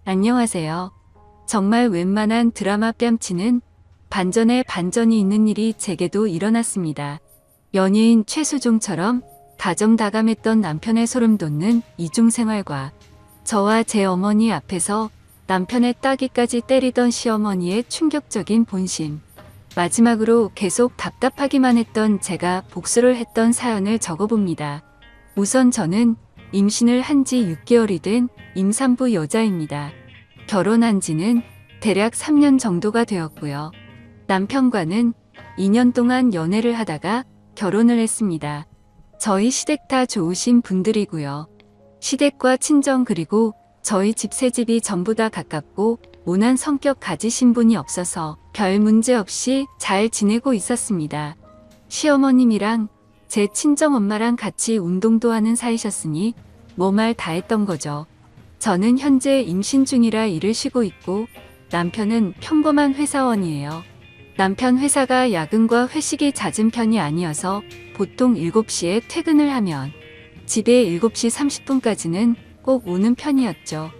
안녕하세요. 정말 웬만한 드라마 뺨치는 반전에 반전이 있는 일이 제게도 일어났습니다. 연예인 최수종처럼 다정다감했던 남편의 소름 돋는 이중 생활과 저와 제 어머니 앞에서 남편의 따귀까지 때리던 시어머니의 충격적인 본심. 마지막으로 계속 답답하기만 했던 제가 복수를 했던 사연을 적어봅니다. 우선 저는 임신을 한 지 6개월이 된 임산부 여자입니다. 결혼한 지는 대략 3년 정도가 되었고요. 남편과는 2년 동안 연애를 하다가 결혼을 했습니다. 저희 시댁 다 좋으신 분들이고요. 시댁과 친정 그리고 저희 집 세 집이 전부 다 가깝고 온화한 성격 가지신 분이 없어서 별 문제 없이 잘 지내고 있었습니다. 시어머님이랑 제 친정엄마랑 같이 운동도 하는 사이셨으니 뭐 말 다 했던 거죠. 저는 현재 임신 중이라 일을 쉬고 있고 남편은 평범한 회사원이에요. 남편 회사가 야근과 회식이 잦은 편이 아니어서 보통 7시에 퇴근을 하면 집에 7시 30분까지는 꼭 오는 편이었죠.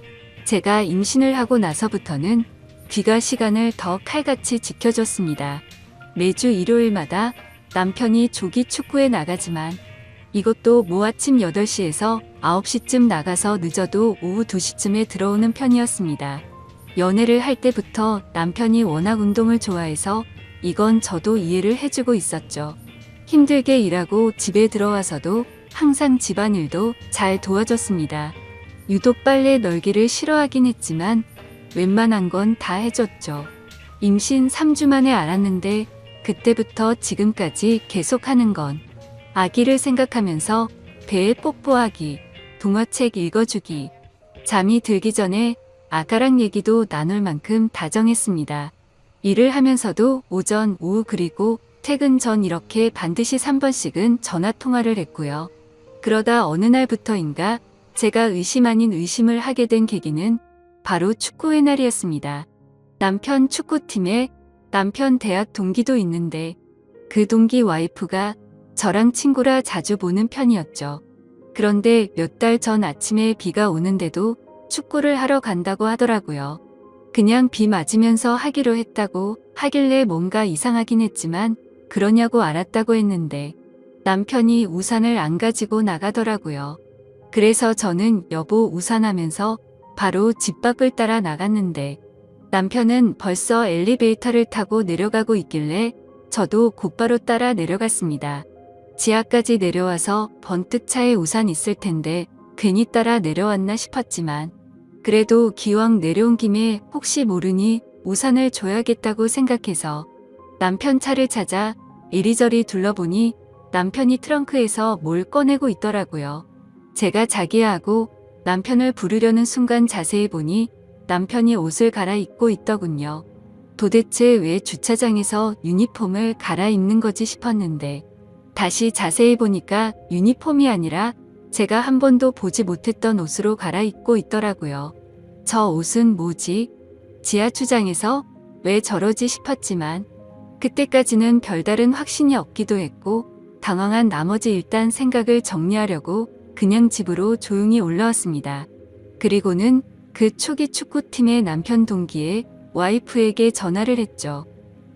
제가 임신을 하고 나서부터는 귀가 시간을 더 칼같이 지켜줬습니다. 매주 일요일마다 남편이 조기 축구에 나가지만 이것도 뭐 아침 8시에서 9시쯤 나가서 늦어도 오후 2시쯤에 들어오는 편이었습니다. 연애를 할 때부터 남편이 워낙 운동을 좋아해서 이건 저도 이해를 해주고 있었죠. 힘들게 일하고 집에 들어와서도 항상 집안일도 잘 도와줬습니다. 유독 빨래 널기를 싫어하긴 했지만 웬만한 건 다 해줬죠. 임신 3주 만에 알았는데 그때부터 지금까지 계속하는 건 아기를 생각하면서 배에 뽀뽀하기, 동화책 읽어주기, 잠이 들기 전에 아가랑 얘기도 나눌 만큼 다정했습니다. 일을 하면서도 오전, 오후 그리고 퇴근 전 이렇게 반드시 3번씩은 전화통화를 했고요. 그러다 어느 날부터인가 제가 의심 아닌 의심을 하게 된 계기는 바로 축구의 날이었습니다. 남편 축구팀에 남편 대학 동기도 있는데 그 동기 와이프가 저랑 친구라 자주 보는 편이었죠. 그런데 몇 달 전 아침에 비가 오는데도 축구를 하러 간다고 하더라고요. 그냥 비 맞으면서 하기로 했다고 하길래 뭔가 이상하긴 했지만 그러냐고 알았다고 했는데 남편이 우산을 안 가지고 나가더라고요. 그래서 저는 여보 우산 하면서 바로 집 밖을 따라 나갔는데 남편은 벌써 엘리베이터를 타고 내려가고 있길래 저도 곧바로 따라 내려갔습니다. 지하까지 내려와서 번뜩 차에 우산 있을 텐데 괜히 따라 내려왔나 싶었지만 그래도 기왕 내려온 김에 혹시 모르니 우산을 줘야겠다고 생각해서 남편 차를 찾아 이리저리 둘러보니 남편이 트렁크에서 뭘 꺼내고 있더라고요. 제가 자기야 하고 남편을 부르려는 순간 자세히 보니 남편이 옷을 갈아입고 있더군요. 도대체 왜 주차장에서 유니폼을 갈아입는 거지 싶었는데 다시 자세히 보니까 유니폼이 아니라 제가 한 번도 보지 못했던 옷으로 갈아입고 있더라고요. 저 옷은 뭐지? 지하주장에서 왜 저러지 싶었지만 그때까지는 별다른 확신이 없기도 했고 당황한 나머지 일단 생각을 정리하려고 그냥 집으로 조용히 올라왔습니다. 그리고는 그 초기 축구팀의 남편 동기의 와이프에게 전화를 했죠.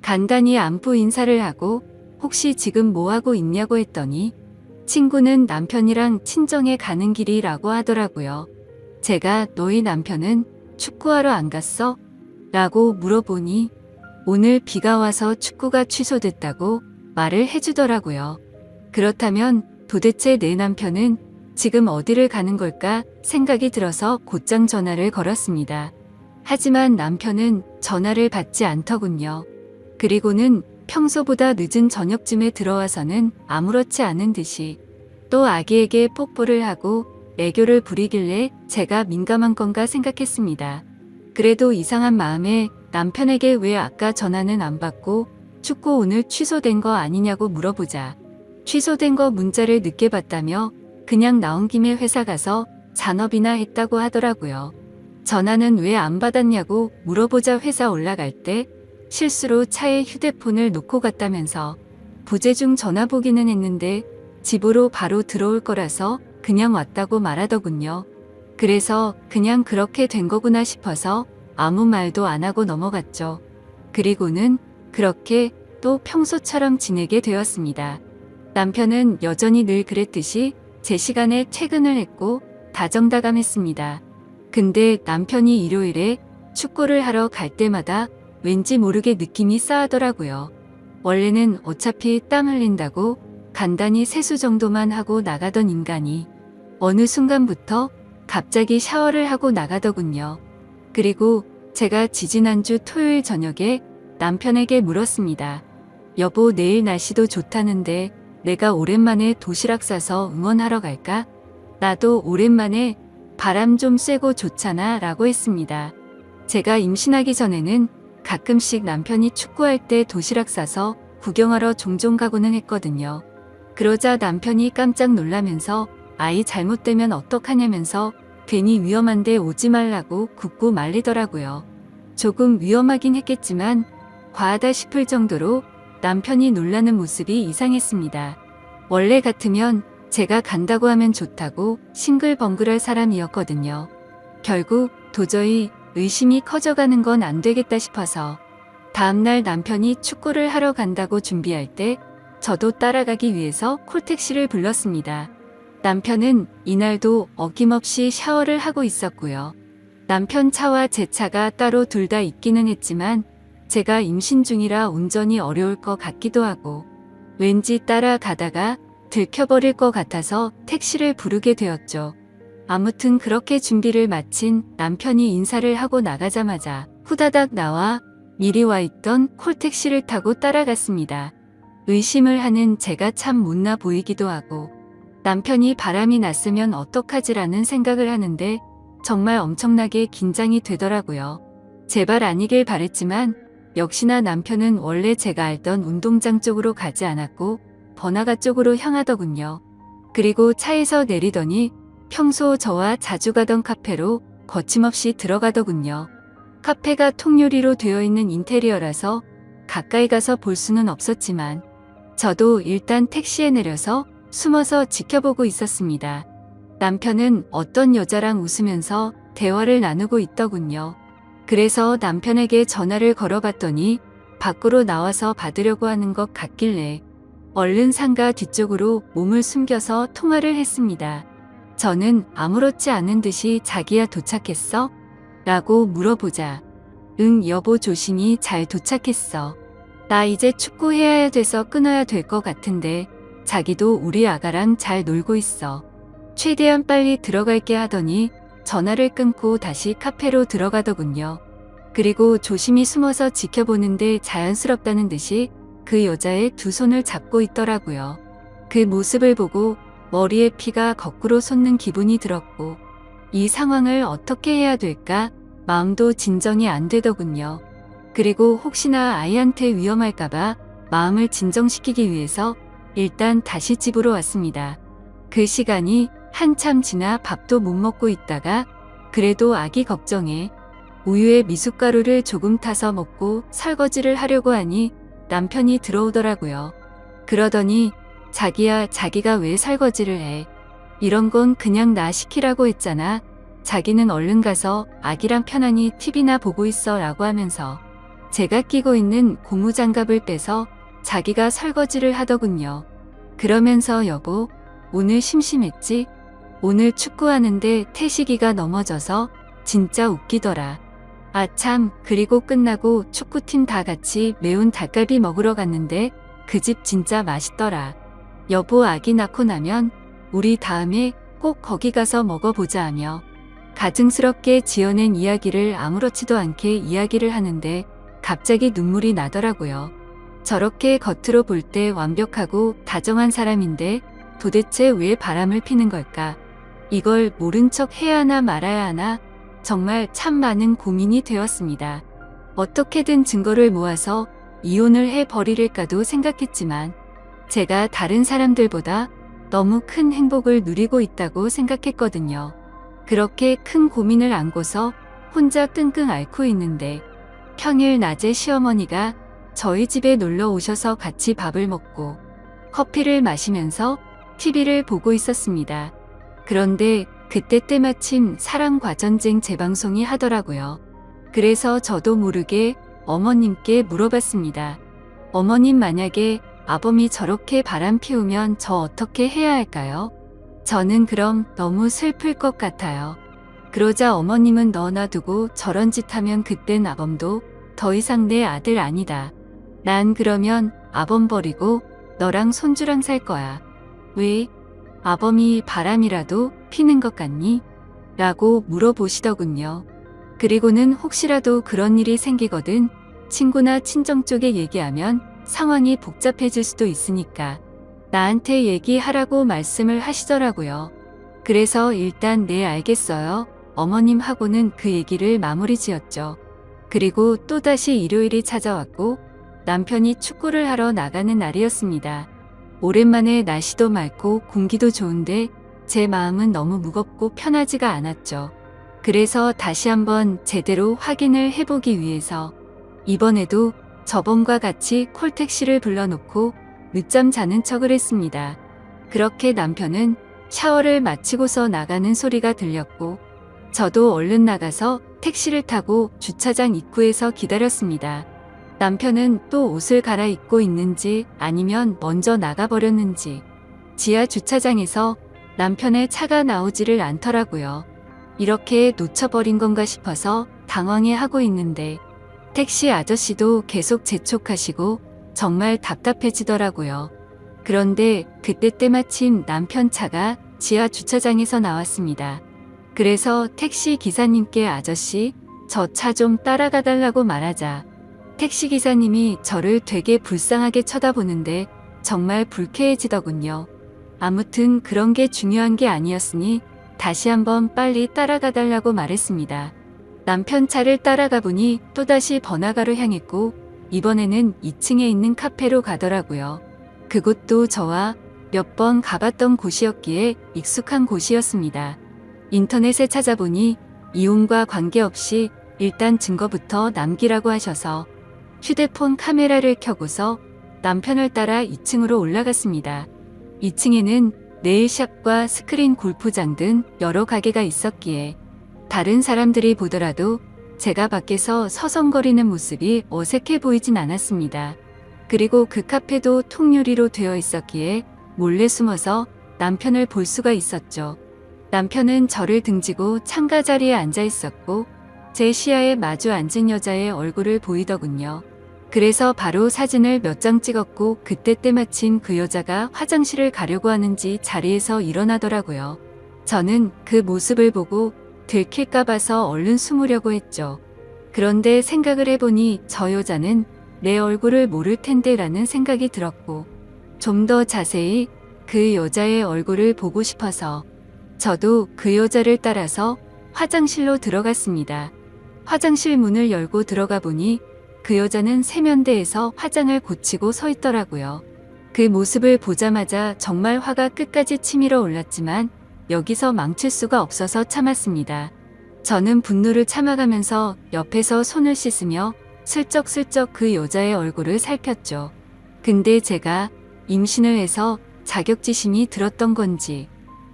간단히 안부 인사를 하고 혹시 지금 뭐하고 있냐고 했더니 친구는 남편이랑 친정에 가는 길이라고 하더라고요. 제가 너희 남편은 축구하러 안 갔어? 라고 물어보니 오늘 비가 와서 축구가 취소됐다고 말을 해주더라고요. 그렇다면 도대체 내 남편은 지금 어디를 가는 걸까 생각이 들어서 곧장 전화를 걸었습니다. 하지만 남편은 전화를 받지 않더군요. 그리고는 평소보다 늦은 저녁쯤에 들어와서는 아무렇지 않은 듯이 또 아기에게 뽀뽀를 하고 애교를 부리길래 제가 민감한 건가 생각했습니다. 그래도 이상한 마음에 남편에게 왜 아까 전화는 안 받고 축구 오늘 취소된 거 아니냐고 물어보자 취소된 거 문자를 늦게 봤다며 그냥 나온 김에 회사 가서 잔업이나 했다고 하더라고요. 전화는 왜 안 받았냐고 물어보자 회사 올라갈 때 실수로 차에 휴대폰을 놓고 갔다면서 부재중 전화 보기는 했는데 집으로 바로 들어올 거라서 그냥 왔다고 말하더군요. 그래서 그냥 그렇게 된 거구나 싶어서 아무 말도 안 하고 넘어갔죠. 그리고는 그렇게 또 평소처럼 지내게 되었습니다. 남편은 여전히 늘 그랬듯이 제 시간에 퇴근을 했고 다정다감했습니다. 근데 남편이 일요일에 축구를 하러 갈 때마다 왠지 모르게 느낌이 싸하더라고요. 원래는 어차피 땀 흘린다고 간단히 세수 정도만 하고 나가던 인간이 어느 순간부터 갑자기 샤워를 하고 나가더군요. 그리고 제가 지지난주 토요일 저녁에 남편에게 물었습니다. 여보, 내일 날씨도 좋다는데 내가 오랜만에 도시락 싸서 응원하러 갈까? 나도 오랜만에 바람 좀 쐬고 좋잖아 라고 했습니다. 제가 임신하기 전에는 가끔씩 남편이 축구할 때 도시락 싸서 구경하러 종종 가고는 했거든요. 그러자 남편이 깜짝 놀라면서 아이 잘못되면 어떡하냐면서 괜히 위험한데 오지 말라고 굳고 말리더라고요. 조금 위험하긴 했겠지만 과하다 싶을 정도로 남편이 놀라는 모습이 이상했습니다. 원래 같으면 제가 간다고 하면 좋다고 싱글벙글할 사람이었거든요. 결국 도저히 의심이 커져가는 건 안 되겠다 싶어서 다음날 남편이 축구를 하러 간다고 준비할 때 저도 따라가기 위해서 콜택시를 불렀습니다. 남편은 이날도 어김없이 샤워를 하고 있었고요. 남편 차와 제 차가 따로 둘 다 있기는 했지만 제가 임신 중이라 운전이 어려울 것 같기도 하고 왠지 따라가다가 들켜버릴 것 같아서 택시를 부르게 되었죠. 아무튼 그렇게 준비를 마친 남편이 인사를 하고 나가자마자 후다닥 나와 미리 와 있던 콜택시를 타고 따라갔습니다. 의심을 하는 제가 참 못나 보이기도 하고 남편이 바람이 났으면 어떡하지라는 생각을 하는데 정말 엄청나게 긴장이 되더라고요. 제발 아니길 바랬지만 역시나 남편은 원래 제가 알던 운동장 쪽으로 가지 않았고 번화가 쪽으로 향하더군요. 그리고 차에서 내리더니 평소 저와 자주 가던 카페로 거침없이 들어가더군요. 카페가 통유리로 되어 있는 인테리어라서 가까이 가서 볼 수는 없었지만 저도 일단 택시에 내려서 숨어서 지켜보고 있었습니다. 남편은 어떤 여자랑 웃으면서 대화를 나누고 있더군요. 그래서 남편에게 전화를 걸어봤더니 밖으로 나와서 받으려고 하는 것 같길래 얼른 상가 뒤쪽으로 몸을 숨겨서 통화를 했습니다. 저는 아무렇지 않은 듯이 자기야 도착했어? 라고 물어보자 응 여보 조심히 잘 도착했어. 나 이제 축구해야 돼서 끊어야 될 것 같은데 자기도 우리 아가랑 잘 놀고 있어. 최대한 빨리 들어갈게 하더니 전화를 끊고 다시 카페로 들어가더군요. 그리고 조심히 숨어서 지켜보는데 자연스럽다는 듯이 그 여자의 두 손을 잡고 있더라고요. 그 모습을 보고 머리에 피가 거꾸로 솟는 기분이 들었고 이 상황을 어떻게 해야 될까 마음도 진정이 안 되더군요. 그리고 혹시나 아이한테 위험할까봐 마음을 진정시키기 위해서 일단 다시 집으로 왔습니다. 그 시간이 한참 지나 밥도 못 먹고 있다가 그래도 아기 걱정에 우유에 미숫가루를 조금 타서 먹고 설거지를 하려고 하니 남편이 들어오더라고요. 그러더니 자기야 자기가 왜 설거지를 해? 이런 건 그냥 나 시키라고 했잖아. 자기는 얼른 가서 아기랑 편안히 TV나 보고 있어 라고 하면서 제가 끼고 있는 고무장갑을 빼서 자기가 설거지를 하더군요. 그러면서 여보 오늘 심심했지? 오늘 축구하는데 태식이가 넘어져서 진짜 웃기더라. 아 참 그리고 끝나고 축구팀 다 같이 매운 닭갈비 먹으러 갔는데 그 집 진짜 맛있더라. 여보 아기 낳고 나면 우리 다음에 꼭 거기 가서 먹어보자 하며 가증스럽게 지어낸 이야기를 아무렇지도 않게 이야기를 하는데 갑자기 눈물이 나더라고요. 저렇게 겉으로 볼 때 완벽하고 다정한 사람인데 도대체 왜 바람을 피는 걸까? 이걸 모른 척 해야 하나 말아야 하나 정말 참 많은 고민이 되었습니다. 어떻게든 증거를 모아서 이혼을 해버리릴까도 생각했지만 제가 다른 사람들보다 너무 큰 행복을 누리고 있다고 생각했거든요. 그렇게 큰 고민을 안고서 혼자 끙끙 앓고 있는데 평일 낮에 시어머니가 저희 집에 놀러 오셔서 같이 밥을 먹고 커피를 마시면서 TV를 보고 있었습니다. 그런데 그때 때마침 사랑과전쟁 재방송이 하더라고요. 그래서 저도 모르게 어머님께 물어봤습니다. 어머님, 만약에 아범이 저렇게 바람 피우면 저 어떻게 해야 할까요? 저는 그럼 너무 슬플 것 같아요. 그러자 어머님은 너 놔두고 저런 짓 하면 그땐 아범도 더 이상 내 아들 아니다. 난 그러면 아범 버리고 너랑 손주랑 살 거야. 왜? 아범이 바람이라도 피는 것 같니? 라고 물어보시더군요. 그리고는 혹시라도 그런 일이 생기거든 친구나 친정 쪽에 얘기하면 상황이 복잡해질 수도 있으니까 나한테 얘기하라고 말씀을 하시더라고요. 그래서 일단 네, 알겠어요 어머님 하고는 그 얘기를 마무리 지었죠. 그리고 또다시 일요일이 찾아왔고 남편이 축구를 하러 나가는 날이었습니다. 오랜만에 날씨도 맑고 공기도 좋은데 제 마음은 너무 무겁고 편하지가 않았죠. 그래서 다시 한번 제대로 확인을 해보기 위해서 이번에도 저번과 같이 콜택시를 불러놓고 늦잠 자는 척을 했습니다. 그렇게 남편은 샤워를 마치고서 나가는 소리가 들렸고 저도 얼른 나가서 택시를 타고 주차장 입구에서 기다렸습니다. 남편은 또 옷을 갈아입고 있는지 아니면 먼저 나가버렸는지 지하 주차장에서 남편의 차가 나오지를 않더라고요. 이렇게 놓쳐버린 건가 싶어서 당황해하고 있는데 택시 아저씨도 계속 재촉하시고 정말 답답해지더라고요. 그런데 그때 때마침 남편 차가 지하 주차장에서 나왔습니다. 그래서 택시 기사님께 아저씨, 저 차 좀 따라가 달라고 말하자 택시 기사님이 저를 되게 불쌍하게 쳐다보는데 정말 불쾌해지더군요. 아무튼 그런 게 중요한 게 아니었으니 다시 한번 빨리 따라가 달라고 말했습니다. 남편 차를 따라가 보니 또다시 번화가로 향했고 이번에는 2층에 있는 카페로 가더라고요. 그곳도 저와 몇 번 가봤던 곳이었기에 익숙한 곳이었습니다. 인터넷에 찾아보니 이혼과 관계없이 일단 증거부터 남기라고 하셔서 휴대폰 카메라를 켜고서 남편을 따라 2층으로 올라갔습니다. 2층에는 네일샵과 스크린 골프장 등 여러 가게가 있었기에 다른 사람들이 보더라도 제가 밖에서 서성거리는 모습이 어색해 보이진 않았습니다. 그리고 그 카페도 통유리로 되어 있었기에 몰래 숨어서 남편을 볼 수가 있었죠. 남편은 저를 등지고 창가 자리에 앉아 있었고 제 시야에 마주 앉은 여자의 얼굴을 보이더군요. 그래서 바로 사진을 몇 장 찍었고 그때 때마침 그 여자가 화장실을 가려고 하는지 자리에서 일어나더라고요. 저는 그 모습을 보고 들킬까 봐서 얼른 숨으려고 했죠. 그런데 생각을 해보니 저 여자는 내 얼굴을 모를 텐데 라는 생각이 들었고 좀 더 자세히 그 여자의 얼굴을 보고 싶어서 저도 그 여자를 따라서 화장실로 들어갔습니다. 화장실 문을 열고 들어가 보니 그 여자는 세면대에서 화장을 고치고 서 있더라고요. 그 모습을 보자마자 정말 화가 끝까지 치밀어 올랐지만 여기서 망칠 수가 없어서 참았습니다. 저는 분노를 참아가면서 옆에서 손을 씻으며 슬쩍슬쩍 그 여자의 얼굴을 살폈죠. 근데 제가 임신을 해서 자격지심이 들었던 건지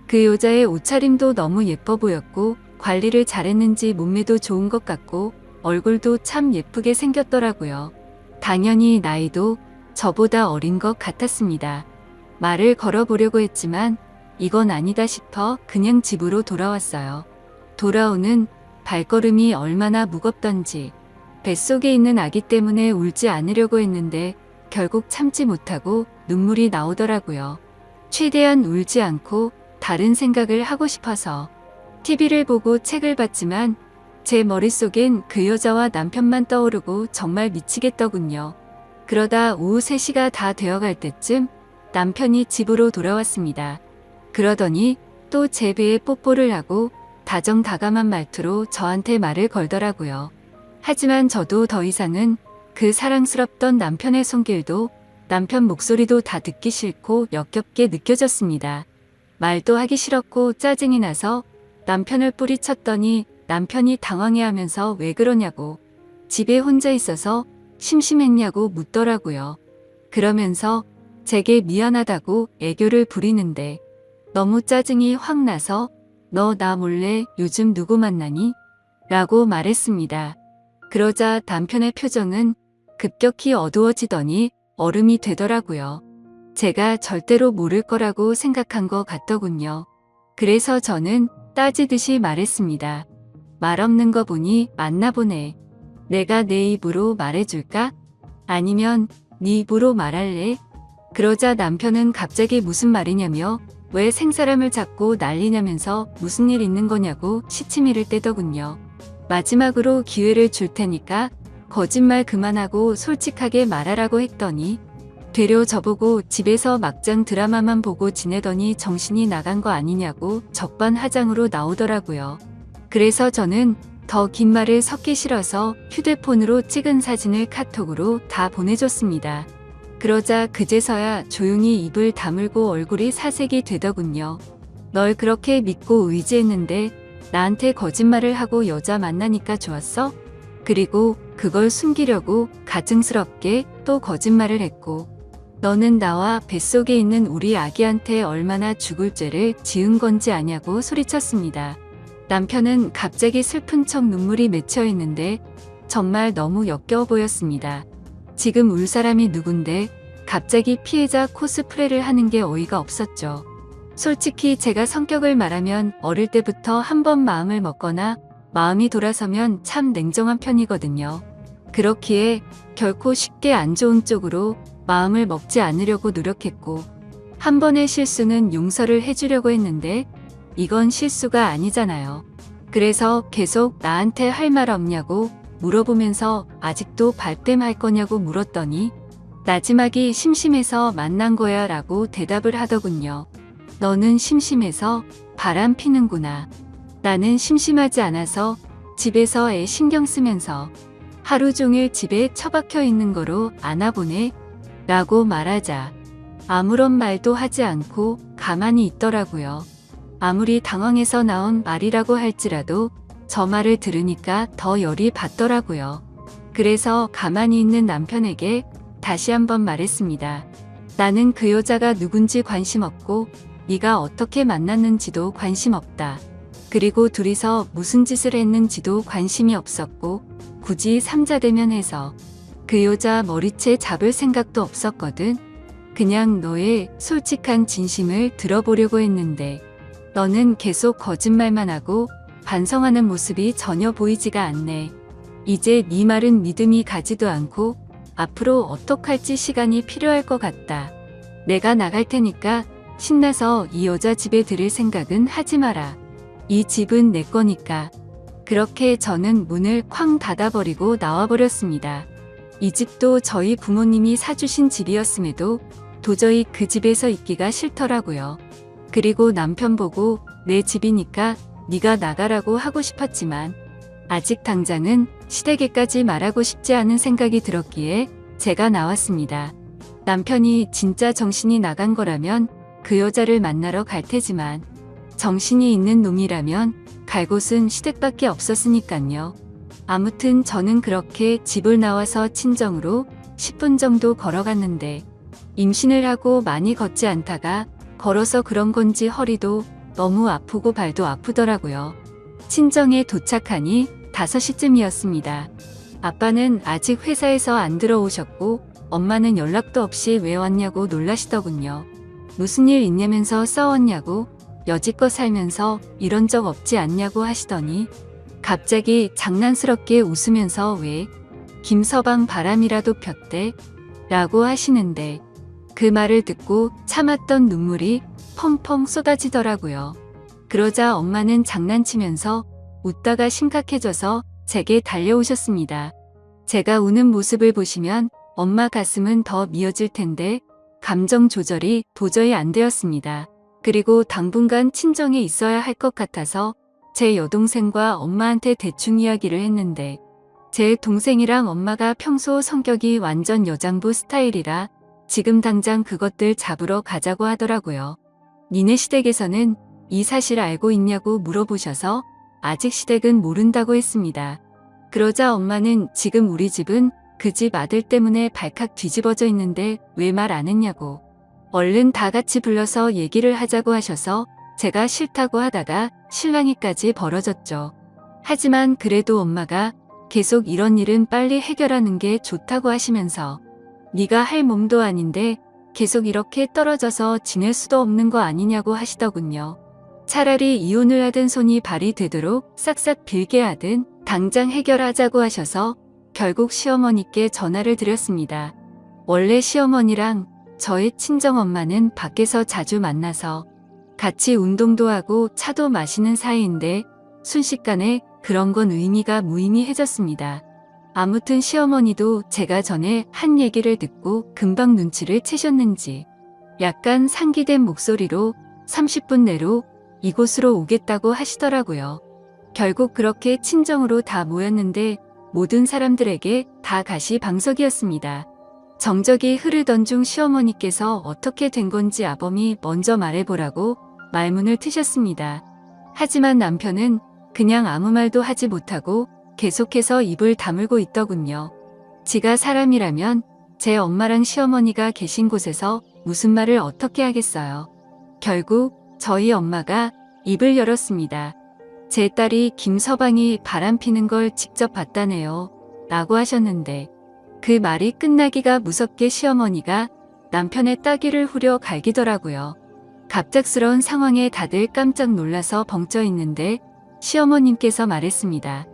그 여자의 옷차림도 너무 예뻐 보였고 관리를 잘했는지 몸매도 좋은 것 같고 얼굴도 참 예쁘게 생겼더라고요. 당연히 나이도 저보다 어린 것 같았습니다. 말을 걸어보려고 했지만 이건 아니다 싶어 그냥 집으로 돌아왔어요. 돌아오는 발걸음이 얼마나 무겁던지 뱃속에 있는 아기 때문에 울지 않으려고 했는데 결국 참지 못하고 눈물이 나오더라고요. 최대한 울지 않고 다른 생각을 하고 싶어서 TV를 보고 책을 봤지만 제 머릿속엔 그 여자와 남편만 떠오르고 정말 미치겠더군요. 그러다 오후 3시가 다 되어갈 때쯤 남편이 집으로 돌아왔습니다. 그러더니 또 제 배에 뽀뽀를 하고 다정다감한 말투로 저한테 말을 걸더라고요. 하지만 저도 더 이상은 그 사랑스럽던 남편의 손길도 남편 목소리도 다 듣기 싫고 역겹게 느껴졌습니다. 말도 하기 싫었고 짜증이 나서 남편을 뿌리쳤더니 남편이 당황해하면서 왜 그러냐고 집에 혼자 있어서 심심했냐고 묻더라고요. 그러면서 제게 미안하다고 애교를 부리는데 너무 짜증이 확 나서 너 나 몰래 요즘 누구 만나니? 라고 말했습니다. 그러자 남편의 표정은 급격히 어두워지더니 얼음이 되더라고요. 제가 절대로 모를 거라고 생각한 것 같더군요. 그래서 저는 따지듯이 말했습니다. 말 없는 거 보니 맞나 보네. 내가 내 입으로 말해줄까? 아니면 네 입으로 말할래? 그러자 남편은 갑자기 무슨 말이냐며 왜 생사람을 잡고 난리냐면서 무슨 일 있는 거냐고 시치미를 떼더군요. 마지막으로 기회를 줄 테니까 거짓말 그만하고 솔직하게 말하라고 했더니 되려 저보고 집에서 막장 드라마만 보고 지내더니 정신이 나간 거 아니냐고 적반하장으로 나오더라고요. 그래서 저는 더 긴 말을 섞기 싫어서 휴대폰으로 찍은 사진을 카톡으로 다 보내줬습니다. 그러자 그제서야 조용히 입을 다물고 얼굴이 사색이 되더군요. 널 그렇게 믿고 의지했는데 나한테 거짓말을 하고 여자 만나니까 좋았어? 그리고 그걸 숨기려고 가증스럽게 또 거짓말을 했고 너는 나와 뱃속에 있는 우리 아기한테 얼마나 죽을 죄를 지은 건지 아냐고 소리쳤습니다. 남편은 갑자기 슬픈 척 눈물이 맺혀 있는데 정말 너무 역겨워 보였습니다. 지금 울 사람이 누군데 갑자기 피해자 코스프레를 하는 게 어이가 없었죠. 솔직히 제가 성격을 말하면 어릴 때부터 한번 마음을 먹거나 마음이 돌아서면 참 냉정한 편이거든요. 그렇기에 결코 쉽게 안 좋은 쪽으로 마음을 먹지 않으려고 노력했고 한 번의 실수는 용서를 해주려고 했는데 이건 실수가 아니잖아요. 그래서 계속 나한테 할 말 없냐고 물어보면서 아직도 발뺌할 거냐고 물었더니 마지막이 심심해서 만난 거야 라고 대답을 하더군요. 너는 심심해서 바람 피는구나. 나는 심심하지 않아서 집에서 애 신경 쓰면서 하루 종일 집에 처박혀 있는 거로 아나 보네 라고 말하자 아무런 말도 하지 않고 가만히 있더라고요. 아무리 당황해서 나온 말이라고 할지라도 저 말을 들으니까 더 열이 받더라고요. 그래서 가만히 있는 남편에게 다시 한번 말했습니다. 나는 그 여자가 누군지 관심 없고 네가 어떻게 만났는지도 관심 없다. 그리고 둘이서 무슨 짓을 했는지도 관심이 없었고 굳이 삼자대면 해서 그 여자 머리채 잡을 생각도 없었거든. 그냥 너의 솔직한 진심을 들어보려고 했는데 너는 계속 거짓말만 하고 반성하는 모습이 전혀 보이지가 않네. 이제 네 말은 믿음이 가지도 않고 앞으로 어떡할지 시간이 필요할 것 같다. 내가 나갈 테니까 신나서 이 여자 집에 들을 생각은 하지 마라. 이 집은 내 거니까. 그렇게 저는 문을 쾅 닫아버리고 나와버렸습니다. 이 집도 저희 부모님이 사주신 집이었음에도 도저히 그 집에서 있기가 싫더라고요. 그리고 남편 보고 내 집이니까 네가 나가라고 하고 싶었지만 아직 당장은 시댁에까지 말하고 싶지 않은 생각이 들었기에 제가 나왔습니다. 남편이 진짜 정신이 나간 거라면 그 여자를 만나러 갈 테지만 정신이 있는 놈이라면 갈 곳은 시댁밖에 없었으니깐요. 아무튼 저는 그렇게 집을 나와서 친정으로 10분 정도 걸어갔는데 임신을 하고 많이 걷지 않다가 걸어서 그런 건지 허리도 너무 아프고 발도 아프더라고요. 친정에 도착하니 5시쯤이었습니다. 아빠는 아직 회사에서 안 들어오셨고 엄마는 연락도 없이 왜 왔냐고 놀라시더군요. 무슨 일 있냐면서 싸웠냐고 여지껏 살면서 이런 적 없지 않냐고 하시더니 갑자기 장난스럽게 웃으면서 왜 김서방 바람이라도 폈대? 라고 하시는데 그 말을 듣고 참았던 눈물이 펑펑 쏟아지더라고요. 그러자 엄마는 장난치면서 웃다가 심각해져서 제게 달려오셨습니다. 제가 우는 모습을 보시면 엄마 가슴은 더 미어질 텐데 감정 조절이 도저히 안 되었습니다. 그리고 당분간 친정에 있어야 할 것 같아서 제 여동생과 엄마한테 대충 이야기를 했는데 제 동생이랑 엄마가 평소 성격이 완전 여장부 스타일이라 지금 당장 그것들 잡으러 가자고 하더라고요. 니네 시댁에서는 이 사실 알고 있냐고 물어보셔서 아직 시댁은 모른다고 했습니다. 그러자 엄마는 지금 우리 집은 그 집 아들 때문에 발칵 뒤집어져 있는데 왜 말 안 했냐고 얼른 다 같이 불러서 얘기를 하자고 하셔서 제가 싫다고 하다가 실랑이까지 벌어졌죠. 하지만 그래도 엄마가 계속 이런 일은 빨리 해결하는 게 좋다고 하시면서 네가 할 몸도 아닌데 계속 이렇게 떨어져서 지낼 수도 없는 거 아니냐고 하시더군요. 차라리 이혼을 하든 손이 발이 되도록 싹싹 빌게 하든 당장 해결하자고 하셔서 결국 시어머니께 전화를 드렸습니다. 원래 시어머니랑 저의 친정엄마는 밖에서 자주 만나서 같이 운동도 하고 차도 마시는 사이인데 순식간에 그런 건 의미가 무의미해졌습니다. 아무튼 시어머니도 제가 전에 한 얘기를 듣고 금방 눈치를 채셨는지 약간 상기된 목소리로 30분 내로 이곳으로 오겠다고 하시더라고요. 결국 그렇게 친정으로 다 모였는데 모든 사람들에게 다 가시방석이었습니다. 정적이 흐르던 중 시어머니께서 어떻게 된 건지 아범이 먼저 말해보라고 말문을 트셨습니다. 하지만 남편은 그냥 아무 말도 하지 못하고 계속해서 입을 다물고 있더군요. 지가 사람이라면 제 엄마랑 시어머니가 계신 곳에서 무슨 말을 어떻게 하겠어요. 결국 저희 엄마가 입을 열었습니다. 제 딸이 김서방이 바람피는 걸 직접 봤다네요. 라고 하셨는데 그 말이 끝나기가 무섭게 시어머니가 남편의 따귀를 후려 갈기더라고요. 갑작스러운 상황에 다들 깜짝 놀라서 벙쪄 있는데 시어머님께서 말했습니다.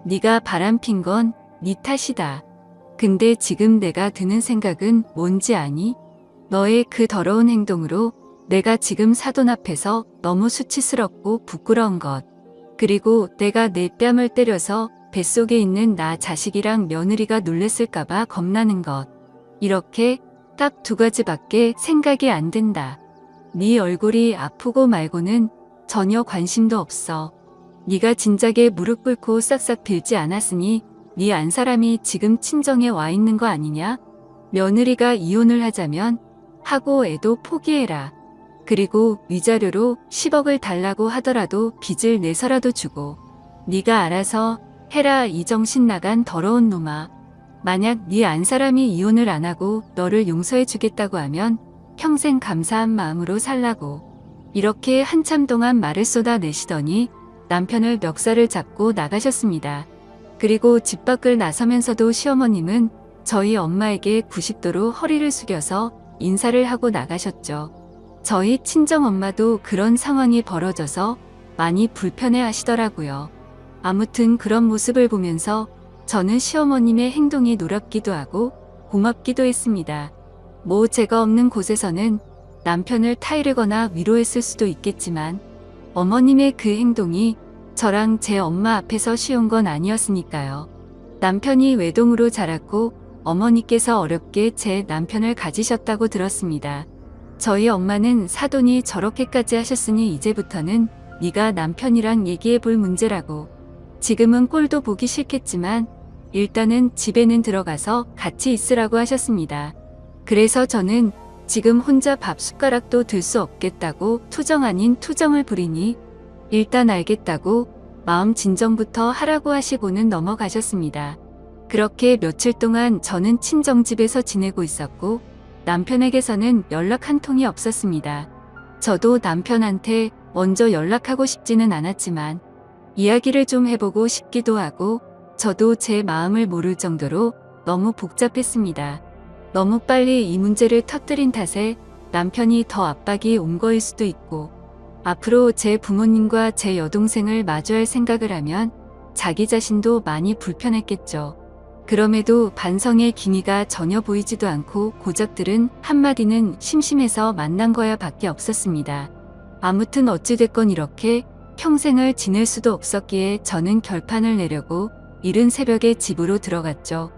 네가 바람핀 건 네 탓이다. 근데 지금 내가 드는 생각은 뭔지 아니? 너의 그 더러운 행동으로 내가 지금 사돈 앞에서 너무 수치스럽고 부끄러운 것. 그리고 내가 내 뺨을 때려서 뱃속에 있는 나 자식이랑 며느리가 놀랬을까봐 겁나는 것. 이렇게 딱 두 가지밖에 생각이 안 든다. 네 얼굴이 아프고 말고는 전혀 관심도 없어. 네가 진작에 무릎 꿇고 싹싹 빌지 않았으니 네 안 사람이 지금 친정에 와 있는 거 아니냐? 며느리가 이혼을 하자면 하고 애도 포기해라. 그리고 위자료로 10억을 달라고 하더라도 빚을 내서라도 주고 네가 알아서 해라. 이 정신 나간 더러운 놈아. 만약 네 안 사람이 이혼을 안 하고 너를 용서해 주겠다고 하면 평생 감사한 마음으로 살라고. 이렇게 한참 동안 말을 쏟아내시더니 남편을 멱살을 잡고 나가셨습니다. 그리고 집 밖을 나서면서도 시어머님은 저희 엄마에게 90도로 허리를 숙여서 인사를 하고 나가셨죠. 저희 친정엄마도 그런 상황이 벌어져서 많이 불편해 하시더라고요. 아무튼 그런 모습을 보면서 저는 시어머님의 행동이 놀랍기도 하고 고맙기도 했습니다. 뭐 제가 없는 곳에서는 남편을 타이르거나 위로했을 수도 있겠지만 어머님의 그 행동이 저랑 제 엄마 앞에서 쉬운 건 아니었으니까요. 남편이 외동으로 자랐고 어머니께서 어렵게 제 남편을 가지셨다고 들었습니다. 저희 엄마는 사돈이 저렇게까지 하셨으니 이제부터는 네가 남편이랑 얘기해 볼 문제라고. 지금은 꼴도 보기 싫겠지만 일단은 집에는 들어가서 같이 있으라고 하셨습니다. 그래서 저는 지금 혼자 밥 숟가락도 들 수 없겠다고 투정 아닌 투정을 부리니 일단 알겠다고 마음 진정부터 하라고 하시고는 넘어가셨습니다. 그렇게 며칠 동안 저는 친정집에서 지내고 있었고 남편에게서는 연락 한 통이 없었습니다. 저도 남편한테 먼저 연락하고 싶지는 않았지만 이야기를 좀 해보고 싶기도 하고 저도 제 마음을 모를 정도로 너무 복잡했습니다. 너무 빨리 이 문제를 터뜨린 탓에 남편이 더 압박이 온 거일 수도 있고 앞으로 제 부모님과 제 여동생을 마주할 생각을 하면 자기 자신도 많이 불편했겠죠. 그럼에도 반성의 기미가 전혀 보이지도 않고 고작들은 한마디는 심심해서 만난 거야 밖에 없었습니다. 아무튼 어찌됐건 이렇게 평생을 지낼 수도 없었기에 저는 결판을 내려고 이른 새벽에 집으로 들어갔죠.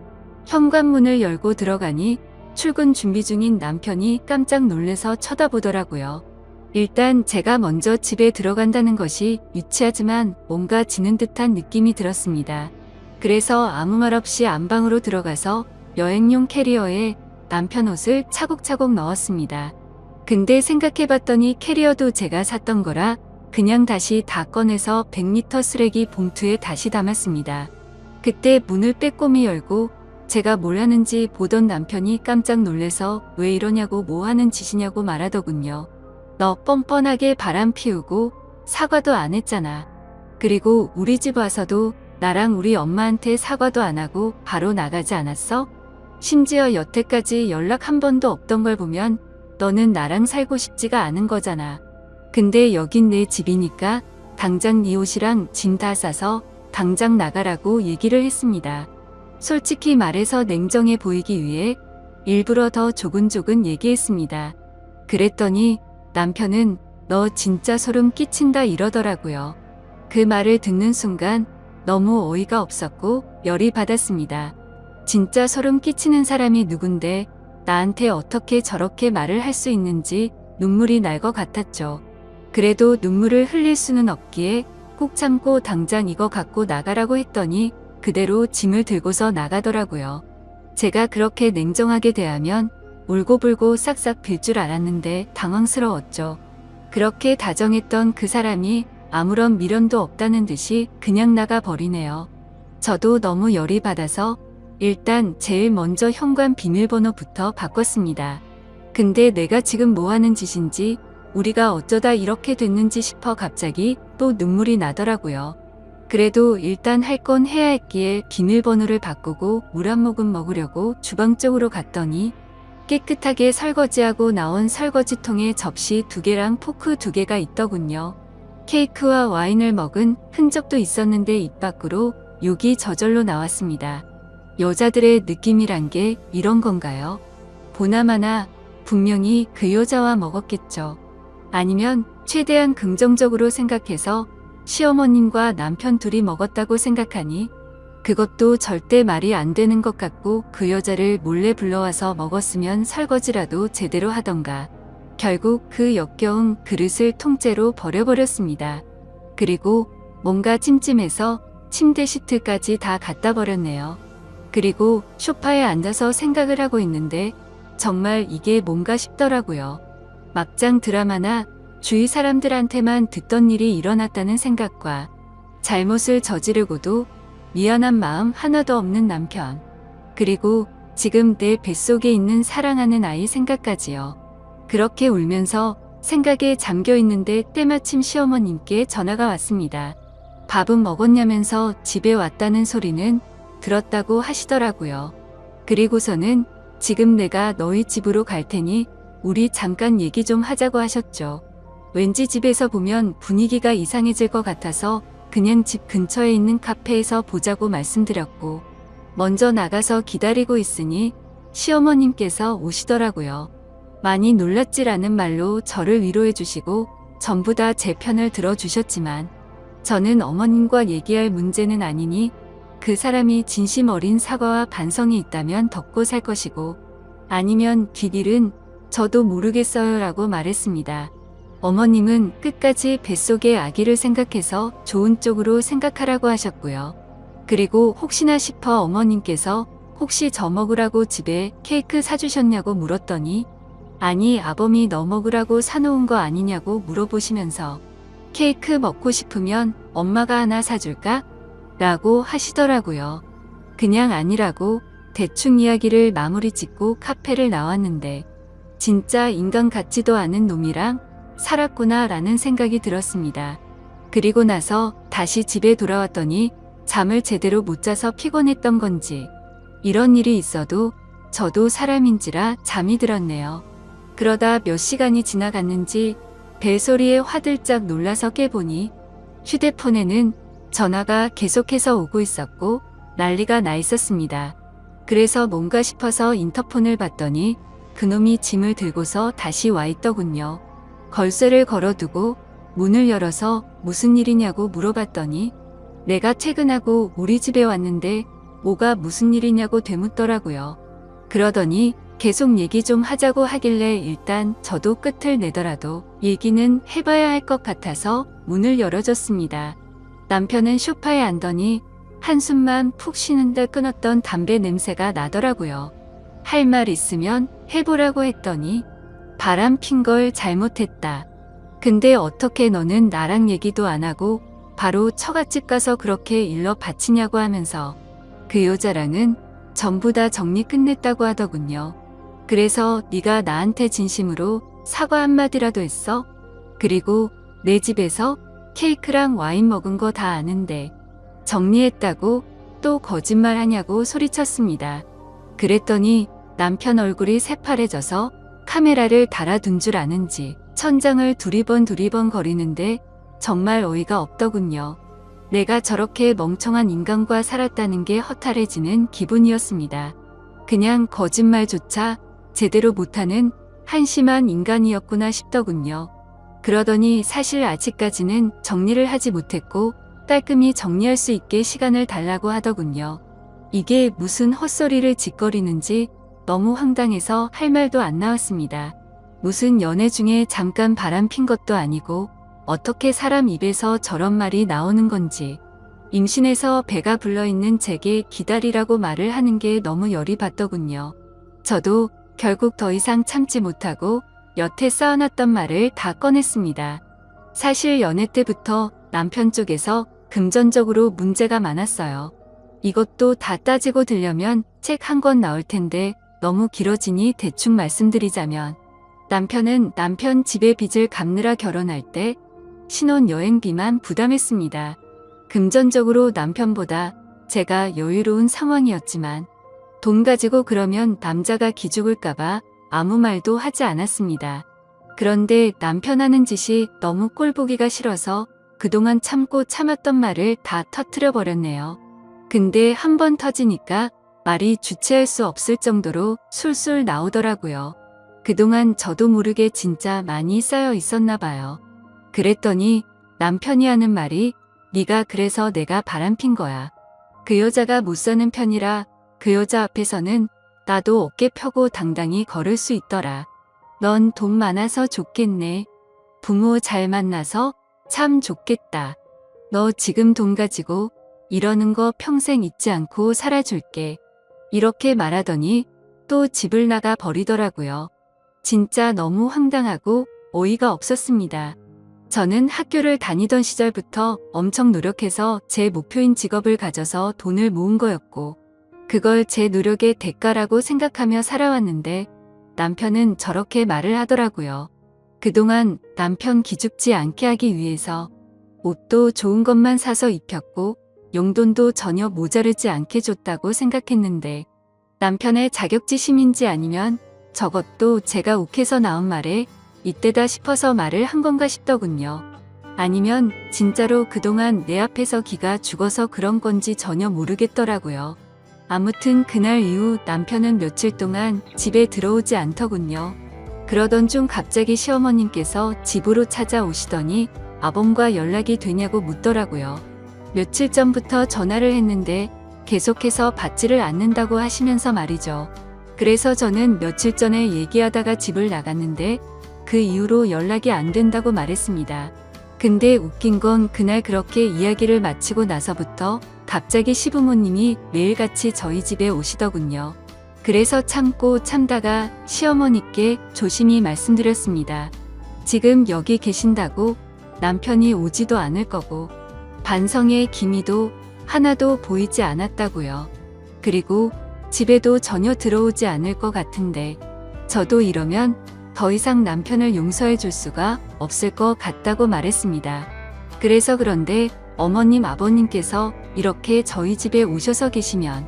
현관문을 열고 들어가니 출근 준비 중인 남편이 깜짝 놀래서 쳐다보더라고요. 일단 제가 먼저 집에 들어간다는 것이 유치하지만 뭔가 지는 듯한 느낌이 들었습니다. 그래서 아무 말 없이 안방으로 들어가서 여행용 캐리어에 남편 옷을 차곡차곡 넣었습니다. 근데 생각해봤더니 캐리어도 제가 샀던 거라 그냥 다시 다 꺼내서 100리터 쓰레기 봉투에 다시 담았습니다. 그때 문을 빼꼼히 열고 제가 뭘 하는지 보던 남편이 깜짝 놀래서 왜 이러냐고 뭐 하는 짓이냐고 말하더군요. 너 뻔뻔하게 바람 피우고 사과도 안 했잖아. 그리고 우리 집 와서도 나랑 우리 엄마한테 사과도 안 하고 바로 나가지 않았어? 심지어 여태까지 연락 한 번도 없던 걸 보면 너는 나랑 살고 싶지가 않은 거잖아. 근데 여긴 내 집이니까 당장 네 옷이랑 짐 다 싸서 당장 나가라고 얘기를 했습니다. 솔직히 말해서 냉정해 보이기 위해 일부러 더 조근조근 얘기했습니다. 그랬더니 남편은 너 진짜 소름 끼친다 이러더라고요. 그 말을 듣는 순간 너무 어이가 없었고 열이 받았습니다. 진짜 소름 끼치는 사람이 누군데 나한테 어떻게 저렇게 말을 할 수 있는지 눈물이 날 것 같았죠. 그래도 눈물을 흘릴 수는 없기에 꼭 참고 당장 이거 갖고 나가라고 했더니 그대로 짐을 들고서 나가더라고요. 제가 그렇게 냉정하게 대하면 울고불고 싹싹 빌 줄 알았는데 당황스러웠죠. 그렇게 다정했던 그 사람이 아무런 미련도 없다는 듯이 그냥 나가버리네요. 저도 너무 열이 받아서 일단 제일 먼저 현관 비밀번호부터 바꿨습니다. 근데 내가 지금 뭐 하는 짓인지 우리가 어쩌다 이렇게 됐는지 싶어 갑자기 또 눈물이 나더라고요. 그래도 일단 할 건 해야 했기에 비밀번호를 바꾸고 물 한 모금 먹으려고 주방 쪽으로 갔더니 깨끗하게 설거지하고 나온 설거지통에 접시 2개랑 포크 2개가 있더군요. 케이크와 와인을 먹은 흔적도 있었는데 입 밖으로 욕이 저절로 나왔습니다. 여자들의 느낌이란 게 이런 건가요? 보나마나 분명히 그 여자와 먹었겠죠. 아니면 최대한 긍정적으로 생각해서 시어머님과 남편 둘이 먹었다고 생각하니 그것도 절대 말이 안 되는 것 같고 그 여자를 몰래 불러와서 먹었으면 설거지라도 제대로 하던가. 결국 그 역겨운 그릇을 통째로 버려버렸습니다. 그리고 뭔가 찜찜해서 침대 시트까지 다 갖다 버렸네요. 그리고 소파에 앉아서 생각을 하고 있는데 정말 이게 뭔가 싶더라고요. 막장 드라마나 주위 사람들한테만 듣던 일이 일어났다는 생각과 잘못을 저지르고도 미안한 마음 하나도 없는 남편, 그리고 지금 내 뱃속에 있는 사랑하는 아이 생각까지요. 그렇게 울면서 생각에 잠겨 있는데 때마침 시어머님께 전화가 왔습니다. 밥은 먹었냐면서 집에 왔다는 소리는 들었다고 하시더라고요. 그리고서는 지금 내가 너희 집으로 갈 테니 우리 잠깐 얘기 좀 하자고 하셨죠. 왠지 집에서 보면 분위기가 이상해질 것 같아서 그냥 집 근처에 있는 카페에서 보자고 말씀드렸고 먼저 나가서 기다리고 있으니 시어머님께서 오시더라고요. 많이 놀랐지라는 말로 저를 위로해 주시고 전부 다 제 편을 들어주셨지만 저는 어머님과 얘기할 문제는 아니니 그 사람이 진심 어린 사과와 반성이 있다면 덮고 살 것이고 아니면 뒷일은 저도 모르겠어요 라고 말했습니다. 어머님은 끝까지 뱃속의 아기를 생각해서 좋은 쪽으로 생각하라고 하셨고요. 그리고 혹시나 싶어 어머님께서 혹시 저 먹으라고 집에 케이크 사주셨냐고 물었더니 아니 아범이 너 먹으라고 사놓은 거 아니냐고 물어보시면서 케이크 먹고 싶으면 엄마가 하나 사줄까? 라고 하시더라고요. 그냥 아니라고 대충 이야기를 마무리 짓고 카페를 나왔는데 진짜 인간 같지도 않은 놈이랑 살았구나 라는 생각이 들었습니다. 그리고 나서 다시 집에 돌아왔더니 잠을 제대로 못 자서 피곤했던 건지 이런 일이 있어도 저도 사람인지라 잠이 들었네요. 그러다 몇 시간이 지나갔는지 벨소리에 화들짝 놀라서 깨보니 휴대폰에는 전화가 계속해서 오고 있었고 난리가 나 있었습니다. 그래서 뭔가 싶어서 인터폰을 봤더니 그놈이 짐을 들고서 다시 와 있더군요. 걸쇠를 걸어두고 문을 열어서 무슨 일이냐고 물어봤더니 내가 퇴근하고 우리 집에 왔는데 뭐가 무슨 일이냐고 되묻더라고요. 그러더니 계속 얘기 좀 하자고 하길래 일단 저도 끝을 내더라도 얘기는 해봐야 할 것 같아서 문을 열어줬습니다. 남편은 소파에 앉더니 한숨만 푹 쉬는데 끊었던 담배 냄새가 나더라고요. 할 말 있으면 해보라고 했더니 바람 핀 걸 잘못했다. 근데 어떻게 너는 나랑 얘기도 안 하고 바로 처갓집 가서 그렇게 일러 바치냐고 하면서 그 여자랑은 전부 다 정리 끝냈다고 하더군요. 그래서 네가 나한테 진심으로 사과 한마디라도 했어? 그리고 내 집에서 케이크랑 와인 먹은 거 다 아는데 정리했다고 또 거짓말하냐고 소리쳤습니다. 그랬더니 남편 얼굴이 새파래져서 카메라를 달아둔 줄 아는지 천장을 두리번 거리는데 정말 어이가 없더군요. 내가 저렇게 멍청한 인간과 살았다는 게 허탈해지는 기분이었습니다. 그냥 거짓말조차 제대로 못하는 한심한 인간이었구나 싶더군요. 그러더니 사실 아직까지는 정리를 하지 못했고 깔끔히 정리할 수 있게 시간을 달라고 하더군요. 이게 무슨 헛소리를 짓거리는지 너무 황당해서 할 말도 안 나왔습니다. 무슨 연애 중에 잠깐 바람 핀 것도 아니고 어떻게 사람 입에서 저런 말이 나오는 건지. 임신해서 배가 불러있는 제게 기다리라고 말을 하는 게 너무 열이 받더군요. 저도 결국 더 이상 참지 못하고 여태 쌓아놨던 말을 다 꺼냈습니다. 사실 연애 때부터 남편 쪽에서 금전적으로 문제가 많았어요. 이것도 다 따지고 들려면 책 한 권 나올 텐데 너무 길어지니 대충 말씀드리자면 남편은 남편 집에 빚을 갚느라 결혼할 때 신혼여행비만 부담했습니다. 금전적으로 남편보다 제가 여유로운 상황이었지만 돈 가지고 그러면 남자가 기죽을까봐 아무 말도 하지 않았습니다. 그런데 남편 하는 짓이 너무 꼴보기가 싫어서 그동안 참고 참았던 말을 다 터뜨려 버렸네요. 근데 한 번 터지니까 말이 주체할 수 없을 정도로 술술 나오더라고요. 그동안 저도 모르게 진짜 많이 쌓여 있었나 봐요. 그랬더니 남편이 하는 말이 네가 그래서 내가 바람핀 거야. 그 여자가 못 사는 편이라 그 여자 앞에서는 나도 어깨 펴고 당당히 걸을 수 있더라. 넌 돈 많아서 좋겠네. 부모 잘 만나서 참 좋겠다. 너 지금 돈 가지고 이러는 거 평생 잊지 않고 살아줄게. 이렇게 말하더니 또 집을 나가 버리더라고요. 진짜 너무 황당하고 어이가 없었습니다. 저는 학교를 다니던 시절부터 엄청 노력해서 제 목표인 직업을 가져서 돈을 모은 거였고 그걸 제 노력의 대가라고 생각하며 살아왔는데 남편은 저렇게 말을 하더라고요. 그동안 남편 기죽지 않게 하기 위해서 옷도 좋은 것만 사서 입혔고 용돈도 전혀 모자르지 않게 줬다고 생각했는데 남편의 자격지심인지 아니면 저것도 제가 욱해서 나온 말에 이때다 싶어서 말을 한 건가 싶더군요. 아니면 진짜로 그동안 내 앞에서 기가 죽어서 그런 건지 전혀 모르겠더라고요. 아무튼 그날 이후 남편은 며칠 동안 집에 들어오지 않더군요. 그러던 중 갑자기 시어머님께서 집으로 찾아오시더니 아범과 연락이 되냐고 묻더라고요. 며칠 전부터 전화를 했는데 계속해서 받지를 않는다고 하시면서 말이죠. 그래서 저는 며칠 전에 얘기하다가 집을 나갔는데 그 이후로 연락이 안 된다고 말했습니다. 근데 웃긴 건 그날 그렇게 이야기를 마치고 나서부터 갑자기 시부모님이 매일같이 저희 집에 오시더군요. 그래서 참고 참다가 시어머니께 조심히 말씀드렸습니다. 지금 여기 계신다고 남편이 오지도 않을 거고 반성의 기미도 하나도 보이지 않았다고요. 그리고 집에도 전혀 들어오지 않을 것 같은데 저도 이러면 더 이상 남편을 용서해 줄 수가 없을 것 같다고 말했습니다. 그래서 그런데 어머님 아버님께서 이렇게 저희 집에 오셔서 계시면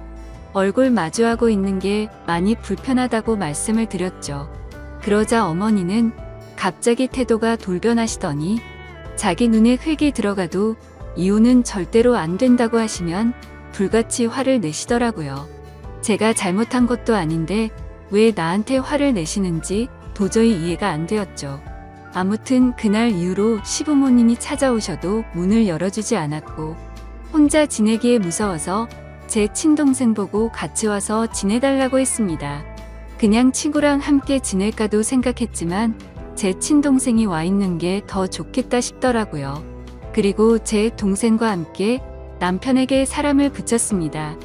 얼굴 마주하고 있는 게 많이 불편하다고 말씀을 드렸죠. 그러자 어머니는 갑자기 태도가 돌변하시더니 자기 눈에 흙이 들어가도 이혼은 절대로 안 된다고 하시면 불같이 화를 내시더라고요. 제가 잘못한 것도 아닌데 왜 나한테 화를 내시는지 도저히 이해가 안 되었죠. 아무튼 그날 이후로 시부모님이 찾아오셔도 문을 열어주지 않았고 혼자 지내기에 무서워서 제 친동생 보고 같이 와서 지내달라고 했습니다. 그냥 친구랑 함께 지낼까도 생각했지만 제 친동생이 와 있는 게 더 좋겠다 싶더라고요. 그리고 제 동생과 함께 남편에게 사람을 붙였습니다.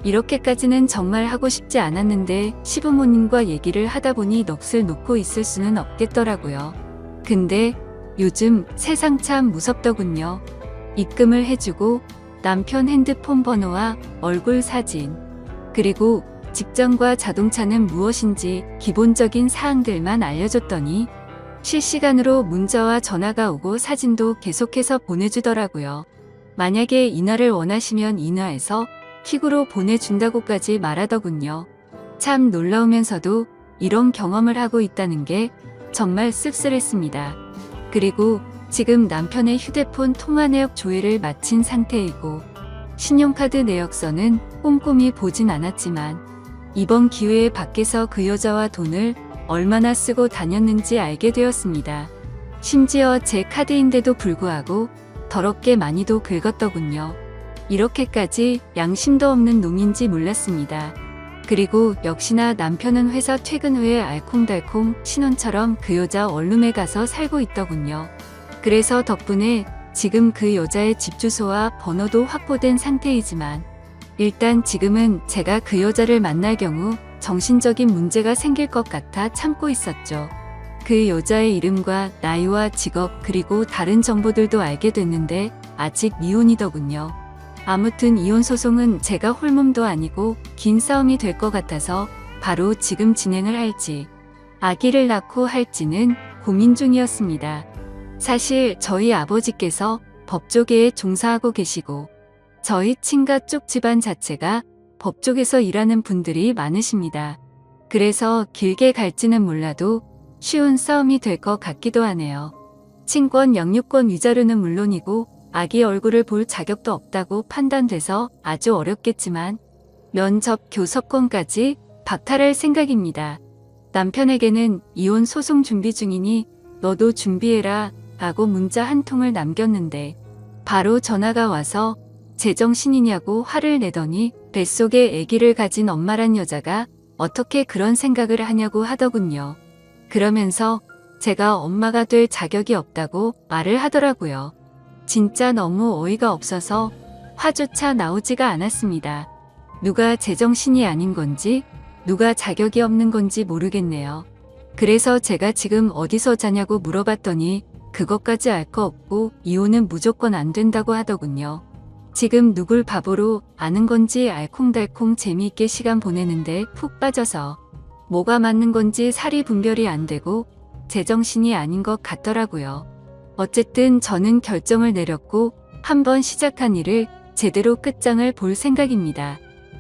이렇게까지는 정말 하고 싶지 않았는데 시부모님과 얘기를 하다 보니 넋을 놓고 있을 수는 없겠더라고요. 근데 요즘 세상 참 무섭더군요. 입금을 해주고 남편 핸드폰 번호와 얼굴 사진, 그리고 직장과 자동차는 무엇인지 기본적인 사항들만 알려줬더니 실시간으로 문자와 전화가 오고 사진도 계속해서 보내주더라고요. 만약에 인화를 원하시면 인화해서 퀵으로 보내준다고까지 말하더군요. 참 놀라우면서도 이런 경험을 하고 있다는 게 정말 씁쓸했습니다. 그리고 지금 남편의 휴대폰 통화 내역 조회를 마친 상태이고 신용카드 내역서는 꼼꼼히 보진 않았지만 이번 기회에 밖에서 그 여자와 돈을 얼마나 쓰고 다녔는지 알게 되었습니다. 심지어 제 카드인데도 불구하고 더럽게 많이도 긁었더군요. 이렇게까지 양심도 없는 놈인지 몰랐습니다. 그리고 역시나 남편은 회사 퇴근 후에 알콩달콩 신혼처럼 그 여자 원룸에 가서 살고 있더군요. 그래서 덕분에 지금 그 여자의 집 주소와 번호도 확보된 상태이지만 일단 지금은 제가 그 여자를 만날 경우 정신적인 문제가 생길 것 같아 참고 있었죠. 그 여자의 이름과 나이와 직업 그리고 다른 정보들도 알게 됐는데 아직 미혼이더군요. 아무튼 이혼 소송은 제가 홀몸도 아니고 긴 싸움이 될 것 같아서 바로 지금 진행을 할지 아기를 낳고 할지는 고민 중이었습니다. 사실 저희 아버지께서 법조계에 종사하고 계시고 저희 친가 쪽 집안 자체가 법조계에서 일하는 분들이 많으십니다. 그래서 길게 갈지는 몰라도 쉬운 싸움이 될 것 같기도 하네요. 친권 영유권 위자료는 물론이고 아기 얼굴을 볼 자격도 없다고 판단돼서 아주 어렵겠지만 면접 교섭권까지 박탈할 생각입니다. 남편에게는 이혼 소송 준비 중이니 너도 준비해라 하고 문자 한 통을 남겼는데 바로 전화가 와서 제정신이냐고 화를 내더니 뱃속에 아기를 가진 엄마란 여자가 어떻게 그런 생각을 하냐고 하더군요. 그러면서 제가 엄마가 될 자격이 없다고 말을 하더라고요. 진짜 너무 어이가 없어서 화조차 나오지가 않았습니다. 누가 제정신이 아닌 건지 누가 자격이 없는 건지 모르겠네요. 그래서 제가 지금 어디서 자냐고 물어봤더니 그것까지 알 거 없고 이혼은 무조건 안 된다고 하더군요. 지금 누굴 바보로 아는 건지 알콩달콩 재미있게 시간 보내는데 푹 빠져서 뭐가 맞는 건지 사리 분별이 안 되고 제정신이 아닌 것 같더라고요. 어쨌든 저는 결정을 내렸고 한번 시작한 일을 제대로 끝장을 볼 생각입니다.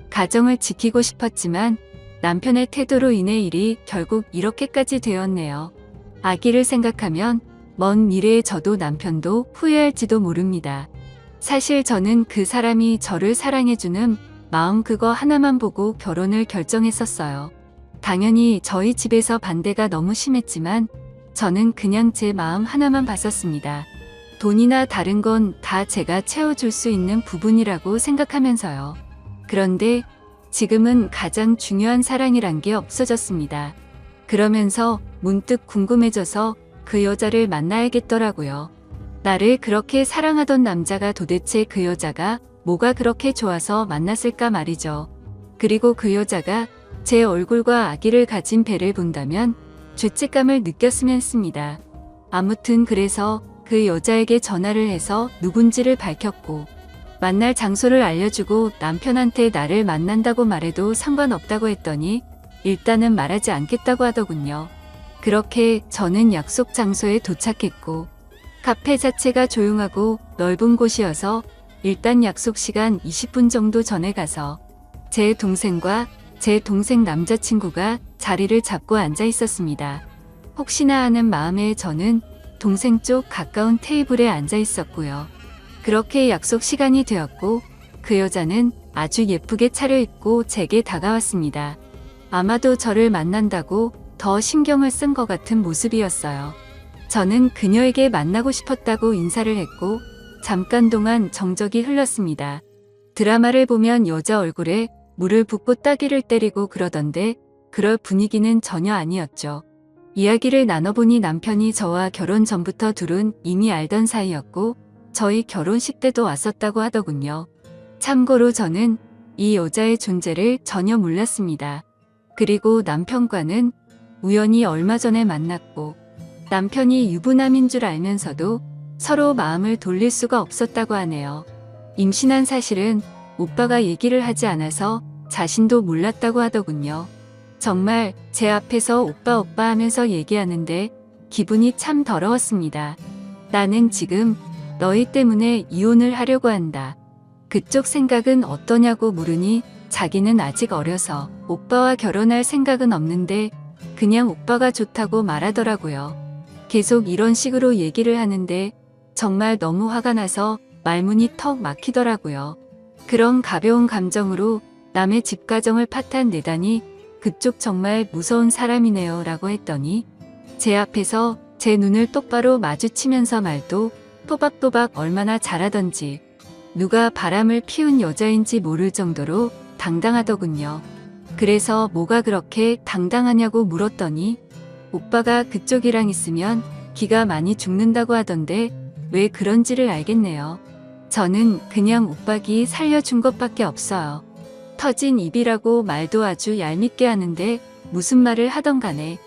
가정을 지키고 싶었지만 남편의 태도로 인해 일이 결국 이렇게까지 되었네요. 아기를 생각하면 먼 미래에 저도 남편도 후회할지도 모릅니다. 사실 저는 그 사람이 저를 사랑해주는 마음 그거 하나만 보고 결혼을 결정했었어요. 당연히 저희 집에서 반대가 너무 심했지만 저는 그냥 제 마음 하나만 봤었습니다. 돈이나 다른 건 다 제가 채워줄 수 있는 부분이라고 생각하면서요. 그런데 지금은 가장 중요한 사랑이란 게 없어졌습니다. 그러면서 문득 궁금해져서 그 여자를 만나야겠더라고요. 나를 그렇게 사랑하던 남자가 도대체 그 여자가 뭐가 그렇게 좋아서 만났을까 말이죠. 그리고 그 여자가 제 얼굴과 아기를 가진 배를 본다면 죄책감을 느꼈으면 했습니다. 아무튼 그래서 그 여자에게 전화를 해서 누군지를 밝혔고 만날 장소를 알려주고 남편한테 나를 만난다고 말해도 상관없다고 했더니 일단은 말하지 않겠다고 하더군요. 그렇게 저는 약속 장소에 도착했고 카페 자체가 조용하고 넓은 곳이어서 일단 약속 시간 20분 정도 전에 가서 제 동생과 제 동생 남자친구가 자리를 잡고 앉아 있었습니다. 혹시나 하는 마음에 저는 동생 쪽 가까운 테이블에 앉아 있었고요. 그렇게 약속 시간이 되었고 그 여자는 아주 예쁘게 차려입고 제게 다가왔습니다. 아마도 저를 만난다고 더 신경을 쓴 것 같은 모습이었어요. 저는 그녀에게 만나고 싶었다고 인사를 했고 잠깐 동안 정적이 흘렀습니다. 드라마를 보면 여자 얼굴에 물을 붓고 따귀를 때리고 그러던데 그럴 분위기는 전혀 아니었죠. 이야기를 나눠보니 남편이 저와 결혼 전부터 둘은 이미 알던 사이였고 저희 결혼식 때도 왔었다고 하더군요. 참고로 저는 이 여자의 존재를 전혀 몰랐습니다. 그리고 남편과는 우연히 얼마 전에 만났고 남편이 유부남인 줄 알면서도 서로 마음을 돌릴 수가 없었다고 하네요. 임신한 사실은 오빠가 얘기를 하지 않아서 자신도 몰랐다고 하더군요. 정말 제 앞에서 오빠 오빠 하면서 얘기하는데 기분이 참 더러웠습니다. 나는 지금 너희 때문에 이혼을 하려고 한다. 그쪽 생각은 어떠냐고 물으니 자기는 아직 어려서 오빠와 결혼할 생각은 없는데 그냥 오빠가 좋다고 말하더라고요. 계속 이런 식으로 얘기를 하는데 정말 너무 화가 나서 말문이 턱 막히더라고요. 그런 가벼운 감정으로 남의 집 가정을 파탄내다니 그쪽 정말 무서운 사람이네요 라고 했더니 제 앞에서 제 눈을 똑바로 마주치면서 말도 또박또박 얼마나 잘하던지 누가 바람을 피운 여자인지 모를 정도로 당당하더군요. 그래서 뭐가 그렇게 당당하냐고 물었더니 오빠가 그쪽이랑 있으면 기가 많이 죽는다고 하던데 왜 그런지를 알겠네요. 저는 그냥 오빠 기 살려준 것밖에 없어요. 터진 입이라고 말도 아주 얄밉게 하는데 무슨 말을 하던 간에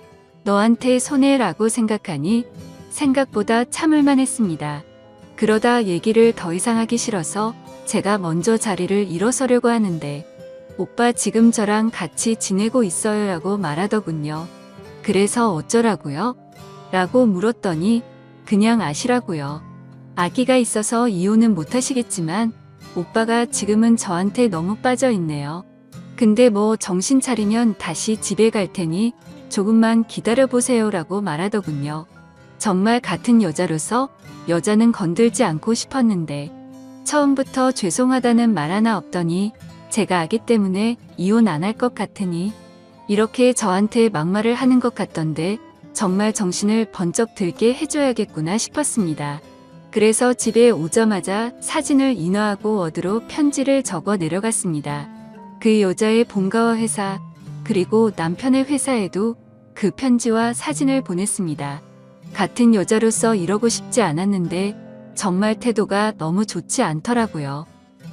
너한테 손해라고 생각하니 생각보다 참을만 했습니다. 그러다 얘기를 더 이상 하기 싫어서 제가 먼저 자리를 일어서려고 하는데 오빠 지금 저랑 같이 지내고 있어요 라고 말하더군요. 그래서 어쩌라고요? 라고 물었더니 그냥 아시라고요. 아기가 있어서 이혼은 못하시겠지만 오빠가 지금은 저한테 너무 빠져 있네요. 근데 뭐 정신 차리면 다시 집에 갈 테니 조금만 기다려보세요 라고 말하더군요. 정말 같은 여자로서 여자는 건들지 않고 싶었는데 처음부터 죄송하다는 말 하나 없더니 제가 아기 때문에 이혼 안 할 것 같으니 이렇게 저한테 막말을 하는 것 같던데 정말 정신을 번쩍 들게 해줘야겠구나 싶었습니다. 그래서 집에 오자마자 사진을 인화하고 워드로 편지를 적어 내려갔습니다. 그 여자의 본가와 회사 그리고 남편의 회사에도 그 편지와 사진을 보냈습니다. 같은 여자로서 이러고 싶지 않았는데 정말 태도가 너무 좋지 않더라고요.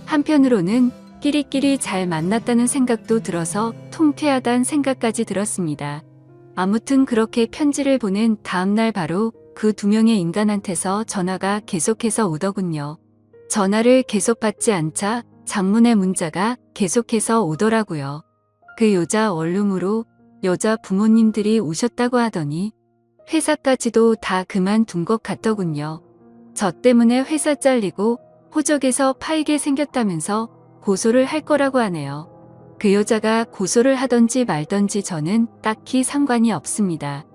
한편으로는 끼리끼리 잘 만났다는 생각도 들어서 통쾌하단 생각까지 들었습니다. 아무튼 그렇게 편지를 보낸 다음날 바로 그 두 명의 인간한테서 전화가 계속해서 오더군요. 전화를 계속 받지 않자 장문의 문자가 계속해서 오더라고요. 그 여자 원룸으로 여자 부모님들이 오셨다고 하더니 회사까지도 다 그만둔 것 같더군요. 저 때문에 회사 잘리고 호적에서 파이게 생겼다면서 고소를 할 거라고 하네요. 그 여자가 고소를 하던지 말던지 저는 딱히 상관이 없습니다.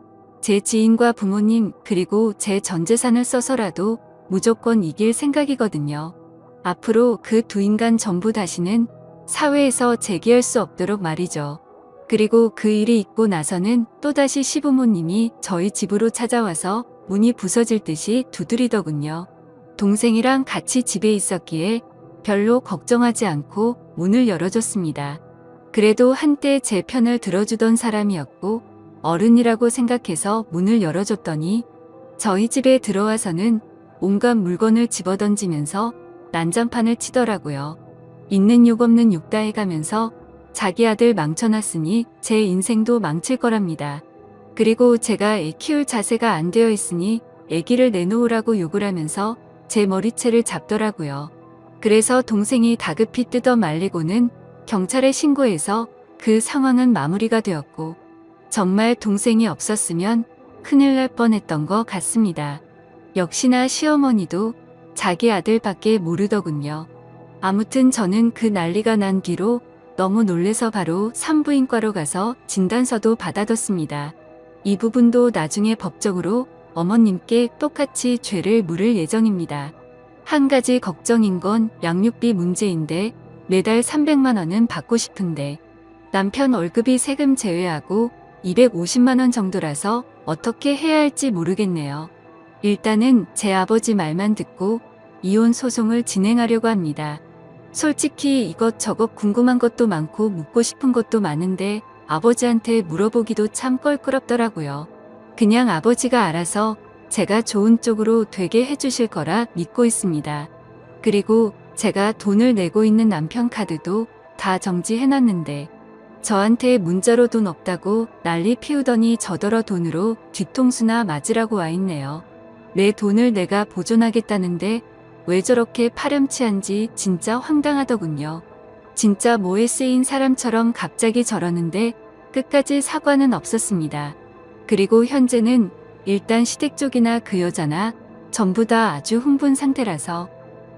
제 지인과 부모님 그리고 제 전 재산을 써서라도 무조건 이길 생각이거든요. 앞으로 그 두 인간 전부 다시는 사회에서 재기할 수 없도록 말이죠. 그리고 그 일이 있고 나서는 또다시 시부모님이 저희 집으로 찾아와서 문이 부서질 듯이 두드리더군요. 동생이랑 같이 집에 있었기에 별로 걱정하지 않고 문을 열어줬습니다. 그래도 한때 제 편을 들어주던 사람이었고 어른이라고 생각해서 문을 열어줬더니 저희 집에 들어와서는 온갖 물건을 집어던지면서 난장판을 치더라고요. 있는 욕 없는 욕 다 해가면서 자기 아들 망쳐놨으니 제 인생도 망칠 거랍니다. 그리고 제가 애 키울 자세가 안 되어 있으니 애기를 내놓으라고 욕을 하면서 제 머리채를 잡더라고요. 그래서 동생이 다급히 뜯어 말리고는 경찰에 신고해서 그 상황은 마무리가 되었고 정말 동생이 없었으면 큰일 날 뻔했던 것 같습니다. 역시나 시어머니도 자기 아들밖에 모르더군요. 아무튼 저는 그 난리가 난 뒤로 너무 놀래서 바로 산부인과로 가서 진단서도 받아뒀습니다. 이 부분도 나중에 법적으로 어머님께 똑같이 죄를 물을 예정입니다. 한 가지 걱정인 건 양육비 문제인데 매달 300만 원은 받고 싶은데 남편 월급이 세금 제외하고 250만 원 정도라서 어떻게 해야 할지 모르겠네요. 일단은 제 아버지 말만 듣고 이혼 소송을 진행하려고 합니다. 솔직히 이것저것 궁금한 것도 많고 묻고 싶은 것도 많은데 아버지한테 물어보기도 참 껄끄럽더라고요. 그냥 아버지가 알아서 제가 좋은 쪽으로 되게 해주실 거라 믿고 있습니다. 그리고 제가 돈을 내고 있는 남편 카드도 다 정지해놨는데 저한테 문자로 돈 없다고 난리 피우더니 저더러 돈으로 뒤통수나 맞으라고 와있네요. 내 돈을 내가 보존하겠다는데 왜 저렇게 파렴치한지 진짜 황당하더군요. 진짜 뭐에 쓰인 사람처럼 갑자기 저러는데 끝까지 사과는 없었습니다. 그리고 현재는 일단 시댁 쪽이나 그 여자나 전부 다 아주 흥분 상태라서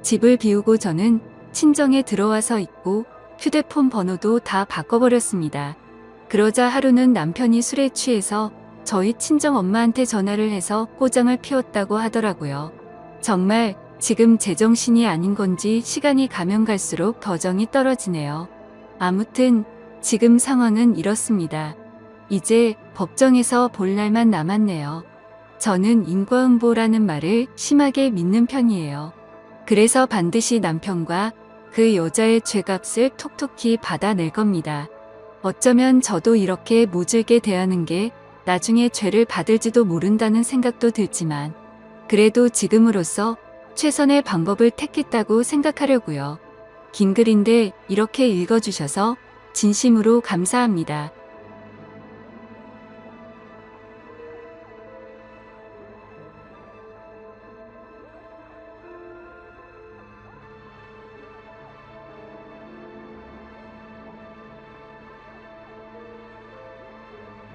집을 비우고 저는 친정에 들어와서 있고 휴대폰 번호도 다 바꿔버렸습니다. 그러자 하루는 남편이 술에 취해서 저희 친정 엄마한테 전화를 해서 꼬장을 피웠다고 하더라고요. 정말 지금 제정신이 아닌 건지 시간이 가면 갈수록 더 정이 떨어지네요. 아무튼 지금 상황은 이렇습니다. 이제 법정에서 볼 날만 남았네요. 저는 인과응보라는 말을 심하게 믿는 편이에요. 그래서 반드시 남편과 그 여자의 죄값을 톡톡히 받아낼 겁니다. 어쩌면 저도 이렇게 모질게 대하는 게 나중에 죄를 받을지도 모른다는 생각도 들지만 그래도 지금으로서 최선의 방법을 택했다고 생각하려고요. 긴 글인데 이렇게 읽어주셔서 진심으로 감사합니다.